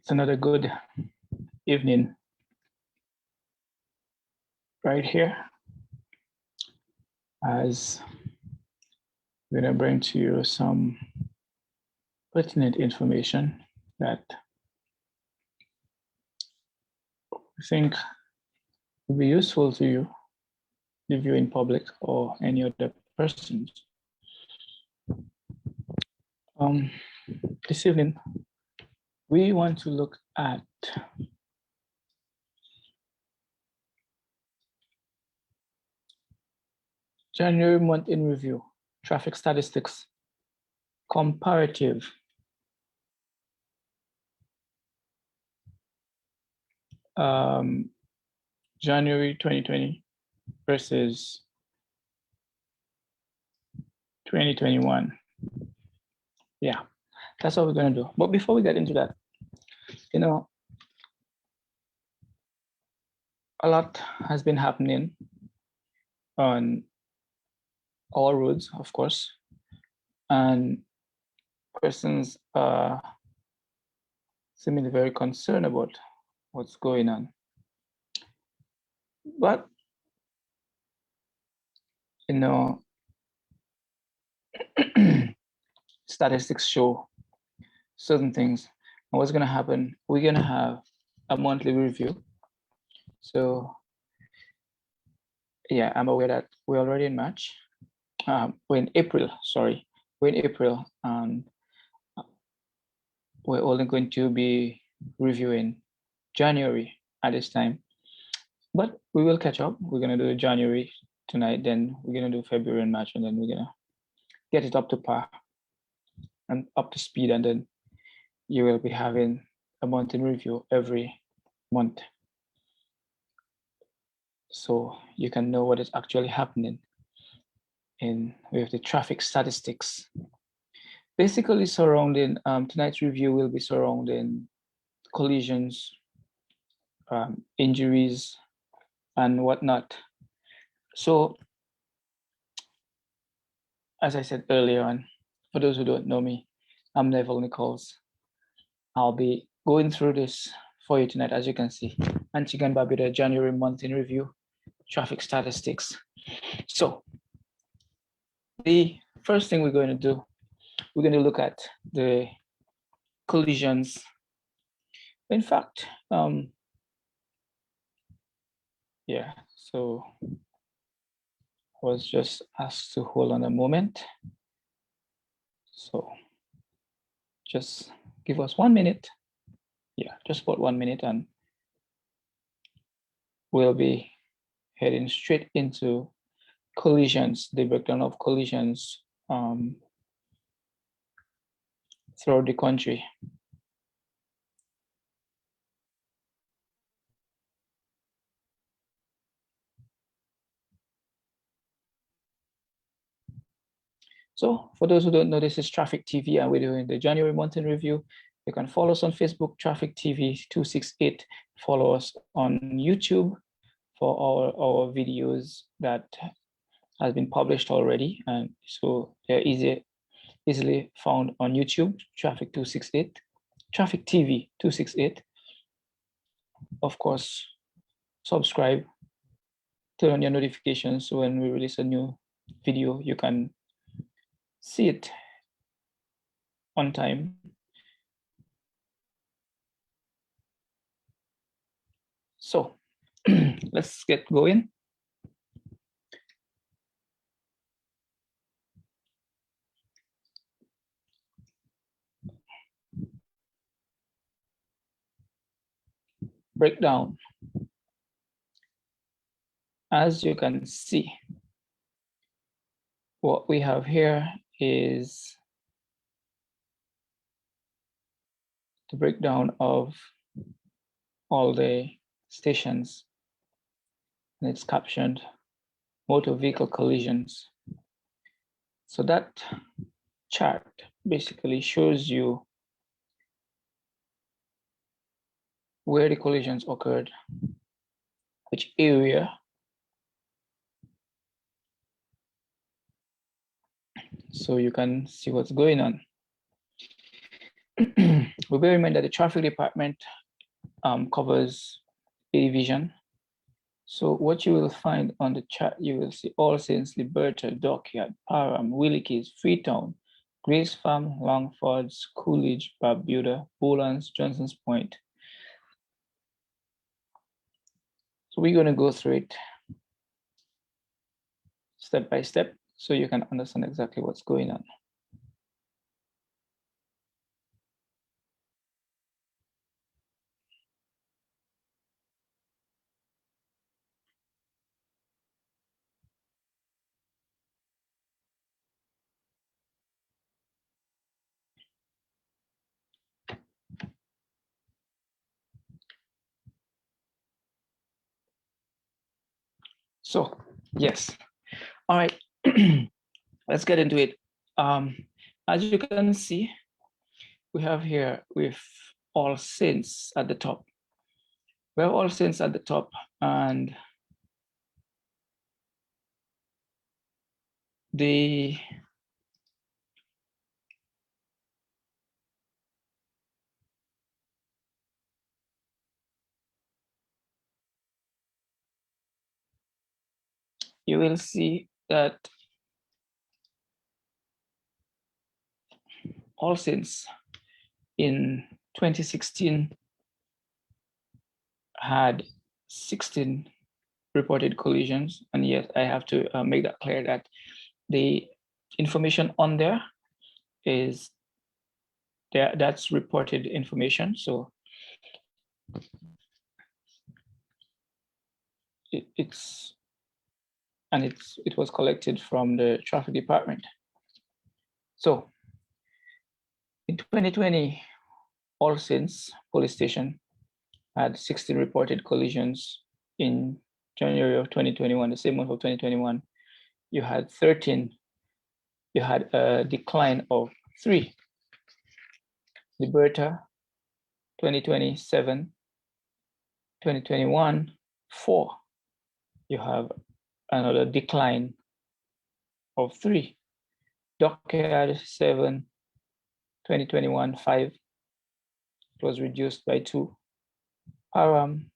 It's another good evening right here as we're going to bring to you some pertinent information that I think will be useful to you, the viewing public or any other persons. This evening, we want to look at January month in review, traffic statistics, comparative. January 2020 versus 2021. Yeah, that's what we're going to do. But before we get into that, you know, a lot has been happening on all roads, of course, and persons are seemingly very concerned about what's going on. But, you know, statistics show certain things. And what's going to happen, we're going to have a monthly review. So, yeah, I'm aware that we're already in March. We're in April, sorry. We're in April, and we're only going to be reviewing January at this time. But we will catch up. We're going to do January tonight, then we're going to do February and March, and then we're going to get it up to par and up to speed, and then you will be having a month in review every month. So you can know what is actually happening with the traffic statistics. Basically surrounding, tonight's review will be surrounding collisions, injuries, and whatnot. So, as I said earlier on, for those who don't know me, I'm Neville Nichols. I'll be going through this for you tonight, as you can see. Antigua and Barbuda January month in review, traffic statistics. So, the first thing we're going to do, we're going to look at the collisions. In fact, yeah, so I was just asked to hold on a moment. So just give us 1 minute. Yeah, just about 1 minute, and we'll be heading straight into collisions, the breakdown of collisions throughout the country. So for those who don't know, this is Traffic TV, and we're doing the January month in review. You can follow us on Facebook, Traffic TV 268. Follow us on YouTube for our videos that has been published already. And so they're easily found on YouTube, Traffic 268, Traffic TV 268. Of course, subscribe, turn on your notifications so when we release a new video, you can see it on time. So let's get going. Breakdown. As you can see, what we have here is the breakdown of all the stations, and it's captioned motor vehicle collisions. So that chart basically shows you where the collisions occurred, which area, so you can see what's going on. we bear in mind that the traffic department covers a division. So what you will find on the chart, you will see All Saints, Liberta, Dockyard, Parham, Willikes, Freetown, Grace Farm, Longfords, Coolidge, Barbuda, Bowlands, Johnson's Point. So we're going to go through it step by step so you can understand exactly what's going on. So, yes. All right, let's get into it. As you can see, we have here with All Saints at the top. We have All Saints at the top, and the you will see that All Saints in 2016 had 16 reported collisions. And yes, I have to make that clear that the information on there is there, that's reported information. So it was collected from the traffic department. So in 2020, All Saints Police Station had 16 reported collisions. In January of 2021, the same month of 2021, you had 13. You had a decline of 3. Liberta, 2027, 2021, 4. You have another decline of 3. Dockyard, 7, 2021, 5. It was reduced by 2. Parham,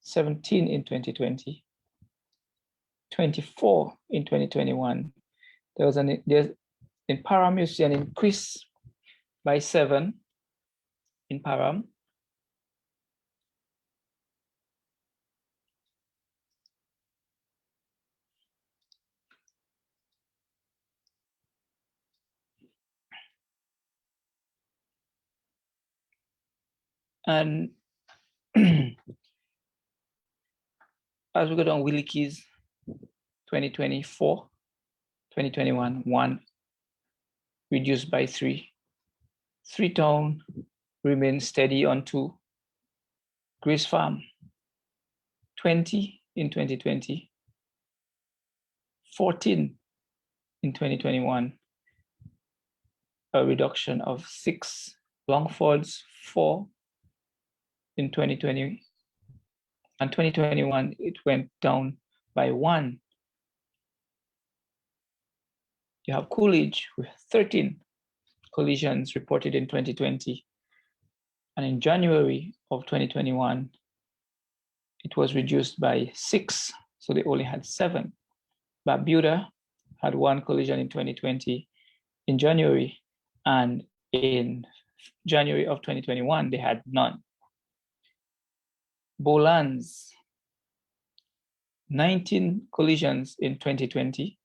17 in 2020, 24 in 2021. There's in Parham, you see an increase by 7 in Parham. And as we go down, Willikes, 2024, 2021, 1, reduced by 3. Freetown remains steady on 2. Grace Farm, 20 in 2020, 14 in 2021, a reduction of 6. Longfords, 4 in 2020, and 2021, it went down by 1. You have Coolidge with 13 collisions reported in 2020. And in January of 2021, it was reduced by 6. So they only had 7. Barbuda had 1 collision in 2020 in January, and in January of 2021, they had none. Bowlands, 19 collisions in 2020,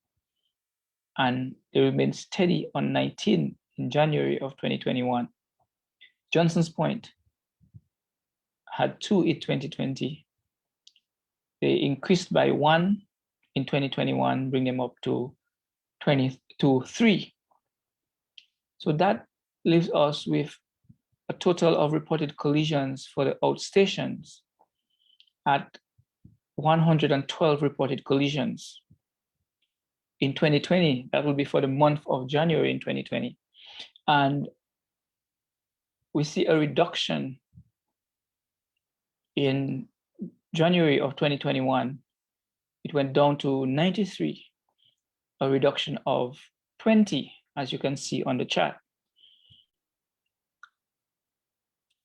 and they remained steady on 19 in January of 2021. Johnson's Point had 2 in 2020. They increased by 1 in 2021, bring them up to 3. So that leaves us with a total of reported collisions for the outstations at 112 reported collisions. In 2020, that will be for the month of January in 2020. And we see a reduction in January of 2021. It went down to 93, a reduction of 20, as you can see on the chart.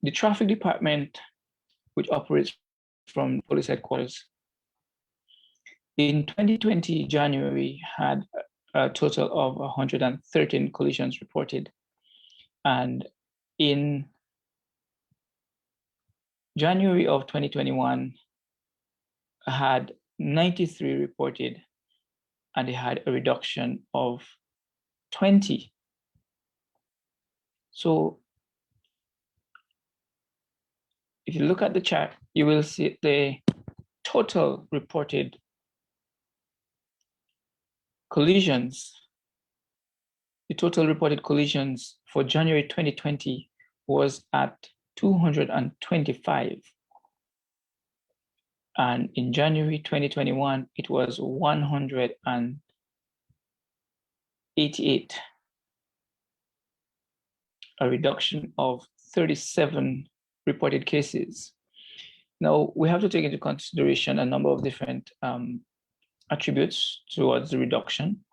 The traffic department, which operates from police headquarters, in 2020, January had a total of 113 collisions reported. And in January of 2021, had 93 reported, and they had a reduction of 20. So if you look at the chart, you will see the total reported collisions. The total reported collisions for January 2020 was at 225. And in January 2021, it was 188, a reduction of 37 reported cases. Now, we have to take into consideration a number of different attributes towards the reduction,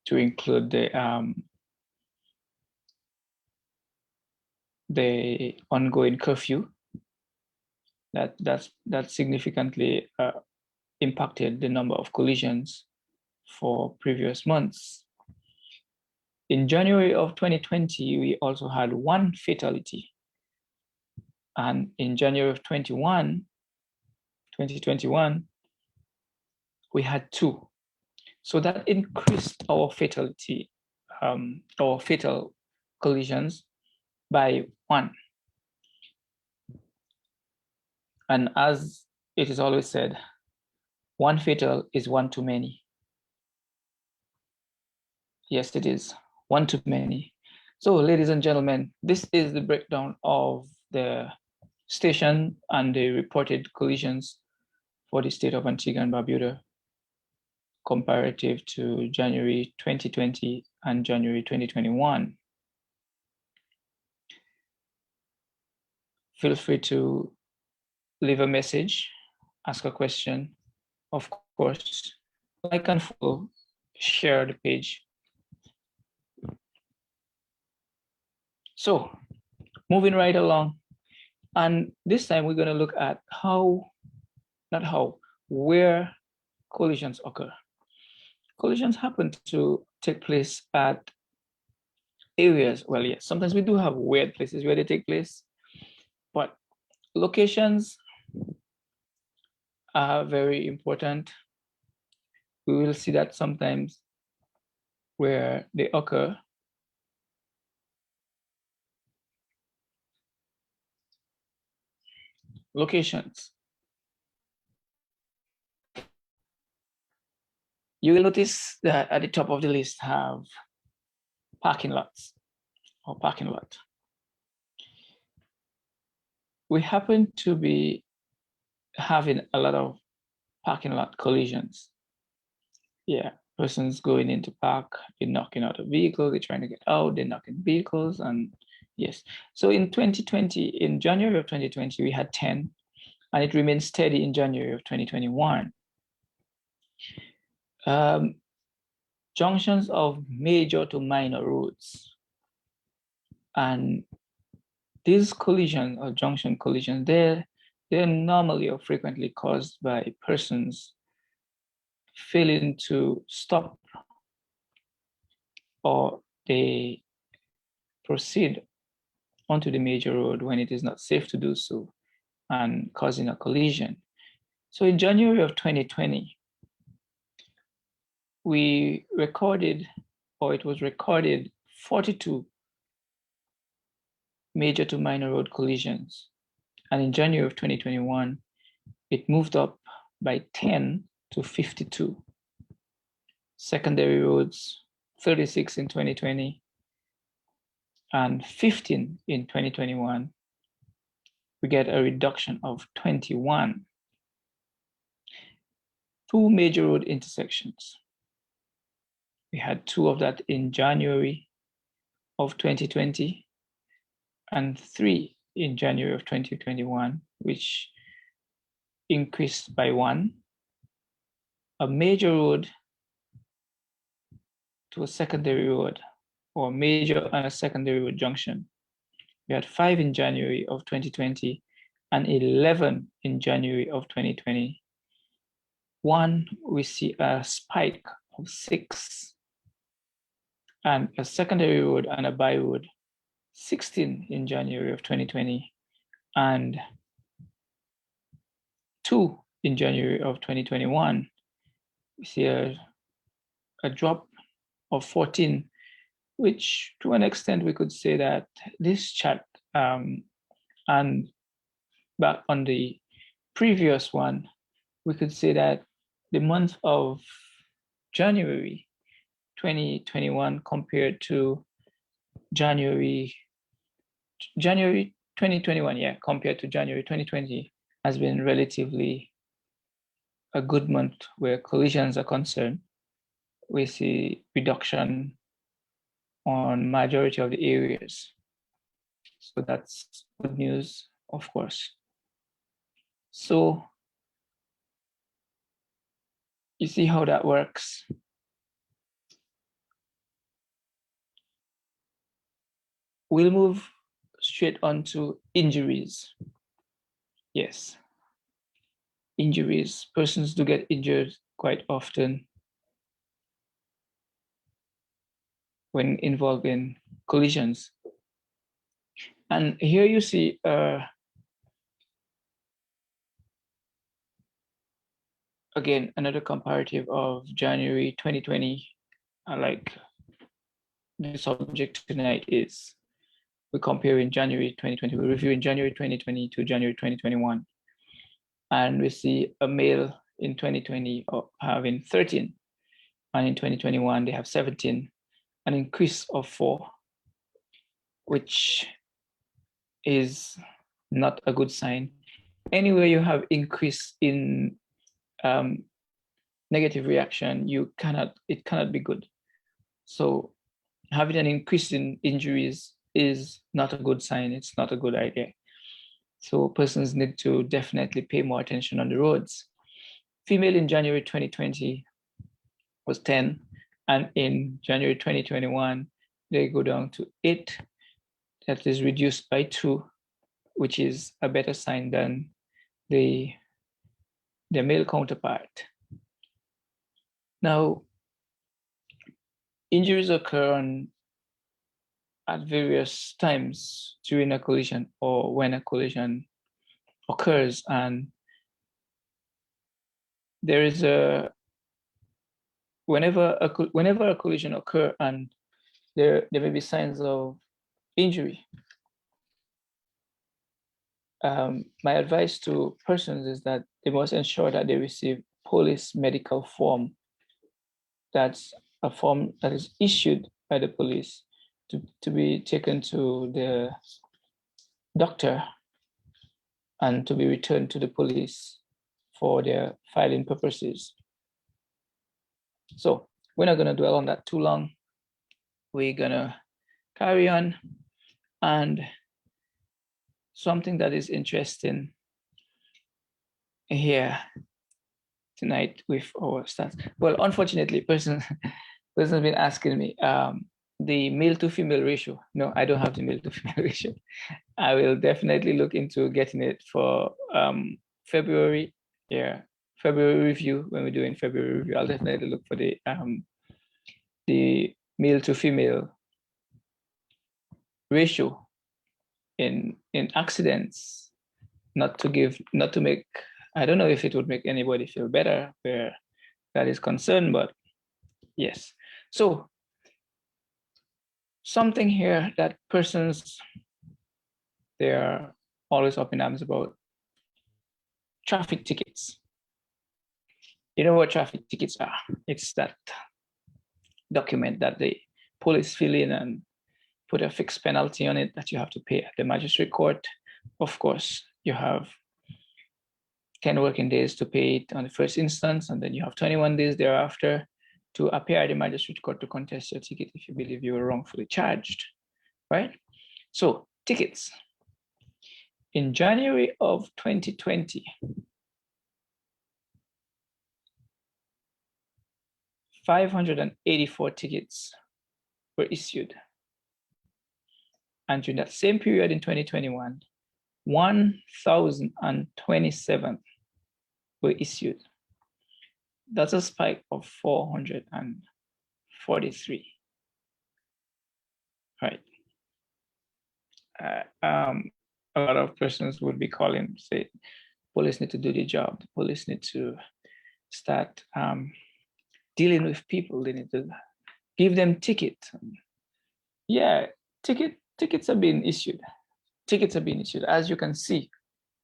to include the ongoing curfew that significantly impacted the number of collisions for previous months. In January of 2020, we also had one fatality. And in January of 2021, we had two. So that increased our fatality, our fatal collisions by one. And as it is always said, one fatal is one too many. Yes, it is one too many. So, ladies and gentlemen, this is the breakdown of the station and the reported collisions for the state of Antigua and Barbuda comparative to January 2020 and January 2021. Feel free to leave a message, ask a question, of course, like and follow, share the page. So, moving right along, and this time we're going to look at where collisions occur. Collisions happen to take place at areas. Well, yes, sometimes we do have weird places where they take place, but locations are very important. We will see that sometimes where they occur. Locations. You will notice that at the top of the list have parking lots or parking lot. We happen to be having a lot of parking lot collisions. Yeah, persons going into park, they're knocking out a vehicle, they're trying to get out, they're knocking vehicles, and yes. So in 2020, in January of 2020, we had 10, and it remained steady in January of 2021. Junctions of major to minor roads. And these collisions or junction collisions, they're normally or frequently caused by persons failing to stop, or they proceed onto the major road when it is not safe to do so, and causing a collision. So in January of 2020, we recorded, or it was recorded, 42 major to minor road collisions. And in January of 2021, it moved up by 10 to 52. Secondary roads, 36 in 2020, and 15 in 2021. We get a reduction of 21. Two major road intersections. We had two of that in January of 2020 and 3 in January of 2021, which increased by 1. A major road to a secondary road, or major and a secondary road junction, We had 5 in January of 2020 and 11 in January of 2021. We see a spike of 6 and a secondary road and a by road 16 in January of 2020 and 2 in January of 2021. We see a drop of 14, which to an extent we could say that this chart and back on the previous one, we could say that the month of January 2021 compared to January 2021, yeah, compared to January 2020 has been relatively a good month where collisions are concerned. We see reduction on majority of the areas. So that's good news, of course. So you see how that works. We'll move straight on to injuries. Yes, injuries. Persons do get injured quite often when involved in collisions. And here you see again, another comparative of January 2020. Like the subject tonight is we're comparing January 2020, we're reviewing January 2020 to January 2021. And we see a male in 2020 having 13, and in 2021 they have 17, an increase of 4, which is not a good sign. Anywhere you have increase in negative reaction, it cannot be good. So having an increase in injuries is not a good sign. It's not a good idea. So persons need to definitely pay more attention on the roads. Female in January 2020 was 10, and in January 2021, they go down to 8. That is reduced by 2, which is a better sign than the male counterpart. Now, injuries occur at various times during a collision or when a collision occurs, and there is whenever a collision occurs and there may be signs of injury. My advice to persons is that they must ensure that they receive police medical form. That's a form that is issued by the police to be taken to the doctor and to be returned to the police for their filing purposes. So we're not going to dwell on that too long. We're going to carry on. And something that is interesting here tonight with our stats. Well, unfortunately, person's been asking me the male to female ratio. No, I don't have the male to female ratio. I will definitely look into getting it for February. Yeah, February review. When we're doing February review, I'll definitely look for the male to female ratio in accidents. Not to make, I don't know if it would make anybody feel better where that is concerned, but yes. So something here that persons, they're always up in arms about: traffic tickets. You know what traffic tickets are? It's that document that the police fill in and put a fixed penalty on it that you have to pay at the magistrate court. Of course, you have 10 working days to pay it on the first instance, and then you have 21 days thereafter to appear at the magistrate court to contest your ticket if you believe you were wrongfully charged, right? So tickets. In January of 2020, 584 tickets were issued. And during that same period in 2021, 1,027 were issued. That's a spike of 443. Right. A lot of persons would be calling, say, police need to do the job. The police need to start dealing with people. They need to give them tickets. Yeah, tickets are being issued. Tickets are being issued, as you can see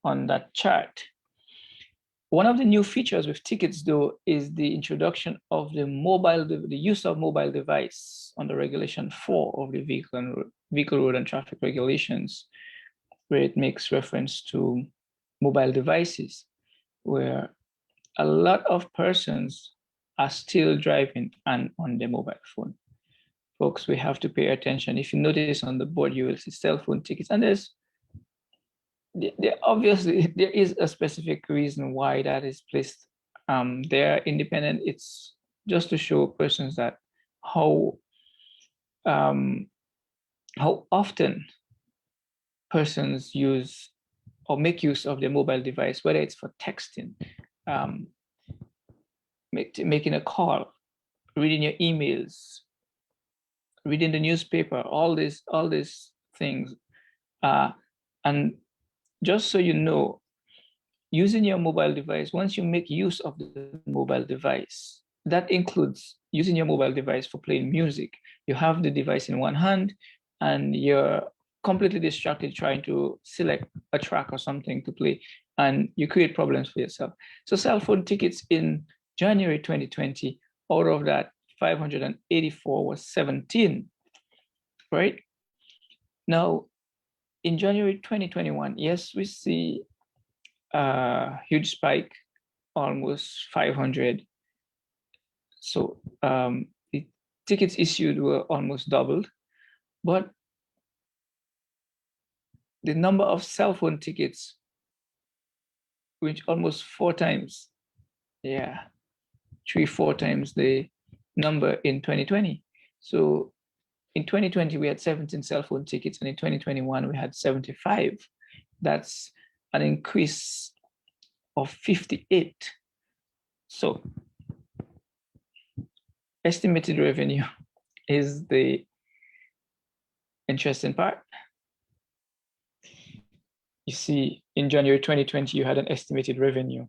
on that chart. One of the new features with tickets, though, is the introduction of the use of mobile device under Regulation 4 of the Vehicle Road and Traffic Regulations, where it makes reference to mobile devices, where a lot of persons are still driving and on their mobile phone. Folks, we have to pay attention. If you notice on the board, you will see cell phone tickets, and obviously there is a specific reason why that is placed there, independent. It's just to show persons that how often persons use or make use of their mobile device, whether it's for texting, making a call, reading your emails, reading the newspaper, all these things. And just so you know, using your mobile device, once you make use of the mobile device, that includes using your mobile device for playing music. You have the device in one hand and you're completely distracted trying to select a track or something to play, and you create problems for yourself. So cell phone tickets in January 2020, out of that 584 was 17, right? Now, in January 2021, yes, we see a huge spike, almost 500. So the tickets issued were almost doubled, but the number of cell phone tickets, which almost 4 times, 3-4 times the number in 2020. So in 2020, we had 17 cell phone tickets, and in 2021, we had 75. That's an increase of 58. So estimated revenue is the interesting part. You see, in January 2020, you had an estimated revenue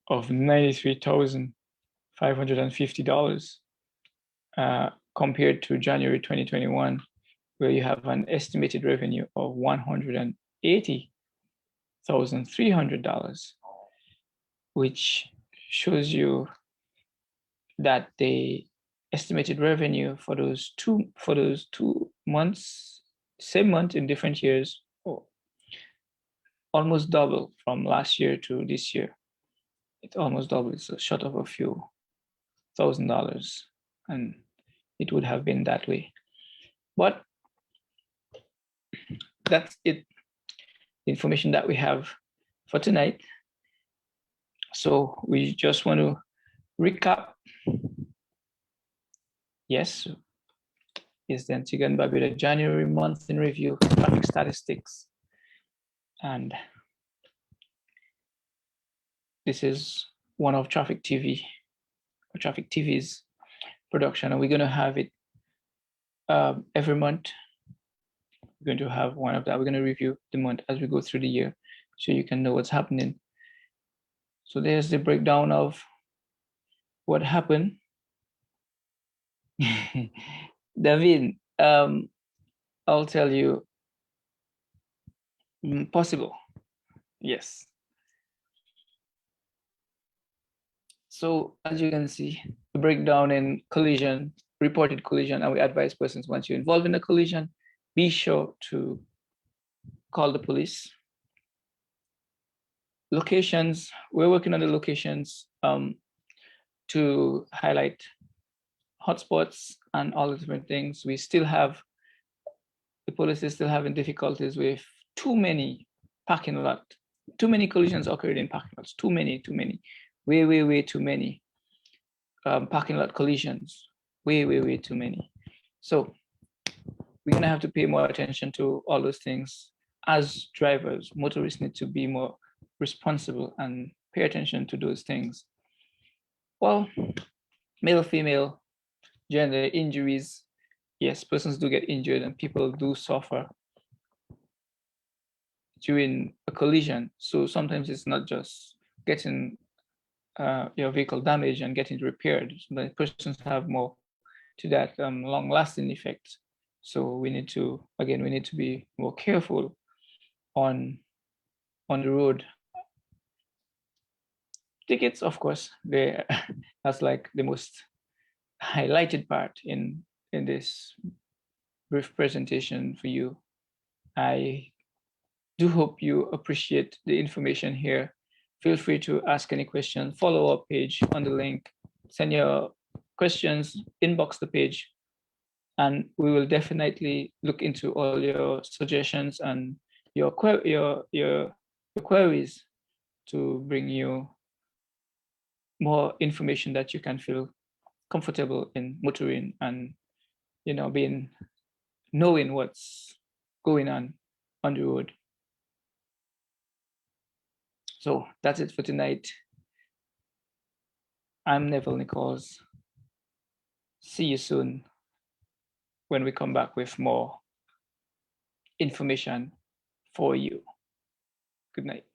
of $93,550 compared to January 2021, where you have an estimated revenue of $180,300, which shows you that the estimated revenue for those two months, same month in different years, almost double from last year to this year. It almost doubled. It's a short of a few $1,000, and it would have been that way. But that's it, the information that we have for tonight. So we just want to recap. Yes, is the Antigua and Barbuda January month in review, traffic statistics. And this is one of Traffic TV, or Traffic TV's production, and we're going to have it every month. We're going to have one of that. We're going to review the month as we go through the year, so you can know what's happening. So there's the breakdown of what happened. David, I'll tell you, possible. Yes. So as you can see, the breakdown in collision, reported collision, and we advise persons, once you're involved in a collision, be sure to call the police. Locations, we're working on the locations to highlight hotspots and all the different things. We still have, the police is still having difficulties with too many parking lot, too many collisions occurred in parking lots, too many, way too many parking lot collisions, way too many. So we're gonna have to pay more attention to all those things. As drivers, motorists need to be more responsible and pay attention to those things. Well, male, female, gender, injuries. Yes, persons do get injured and people do suffer during a collision. So sometimes it's not just getting your vehicle damaged and getting repaired. The persons have more to that long-lasting effect. So we need to, again, we need to be more careful on the road. Tickets, of course, that's like the most highlighted part in this brief presentation for you. I do hope you appreciate the information here. Feel free to ask any question, follow up page on the link, send your questions, inbox the page, and we will definitely look into all your suggestions and your queries to bring you more information that you can feel comfortable in motoring and knowing what's going on the road. So that's it for tonight. I'm Neville Nichols. See you soon when we come back with more information for you. Good night.